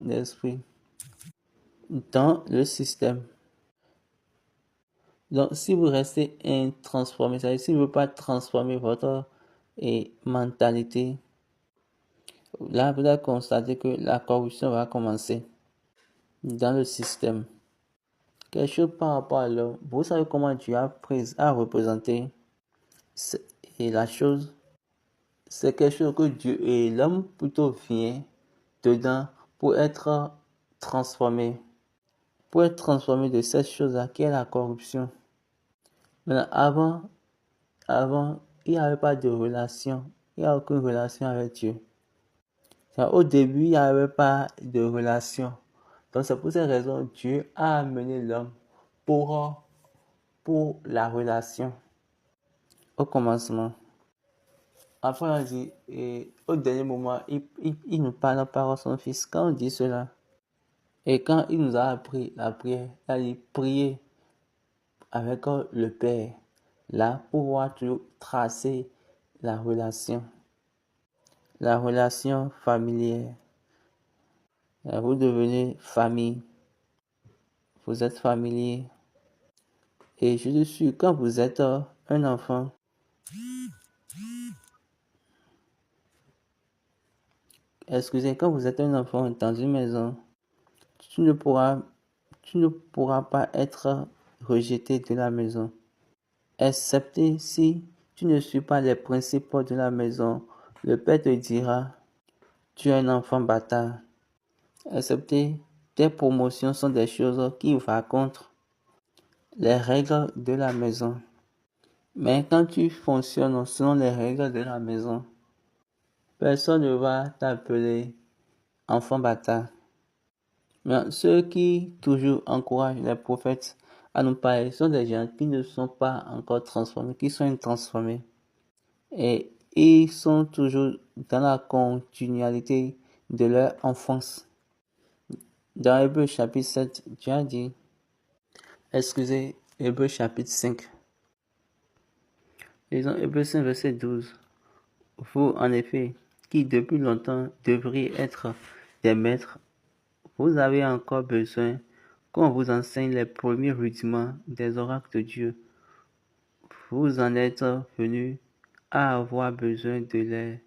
d'esprit dans le système. Donc, si vous restez intransformé, c'est-à-dire si vous ne voulez pas transformer votre mentalité, là, vous allez constater que la corruption va commencer dans le système. Quelque chose par rapport à l'homme. Vous savez comment Dieu a représenté et la chose. C'est quelque chose que Dieu et l'homme plutôt vient dedans pour être transformé. Pour être transformé de cette chose-là qui est la corruption. Maintenant, avant, il n'y avait pas de relation. Il n'y a aucune relation avec Dieu. Au début, il n'y avait pas de relation. Donc, c'est pour cette raison que Dieu a amené l'homme pour la relation. Au commencement. Après, on dit, et au dernier moment, il nous parle par son Fils. Quand on dit cela, et quand il nous a appris la prière, il a dit prier avec le Père, là, pour pouvoir toujours tracer la relation familière. Là, vous devenez famille, vous êtes familier. Et je suis sûr, quand vous êtes un enfant, quand vous êtes un enfant dans une maison, tu ne pourras pas être rejeté de la maison, excepté si tu ne suis pas les principes de la maison. Le père te dira, tu es un enfant bâtard. Excepté tes promotions sont des choses qui vont contre les règles de la maison. Mais quand tu fonctionnes selon les règles de la maison, personne ne va t'appeler enfant bâtard. Mais ceux qui toujours encouragent les prophètes à nous parler sont des gens qui ne sont pas encore transformés, qui sont intransformés. Et ils sont toujours dans la continualité de leur enfance. Dans Hébreux chapitre 7, Dieu a dit, Hébreux chapitre 5. Lisons Hébreux 5, verset 12. Vous, en effet, qui depuis longtemps devriez être des maîtres, vous avez encore besoin qu'on vous enseigne les premiers rudiments des oracles de Dieu. Vous en êtes venus à avoir besoin de lait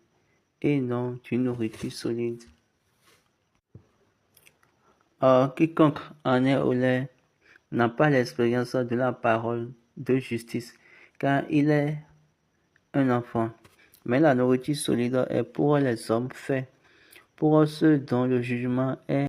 et non d'une nourriture solide. Or, quiconque en est au lait n'a pas l'expérience de la parole de justice, car il est un enfant. Mais la nourriture solide est pour les hommes faits, pour ceux dont le jugement est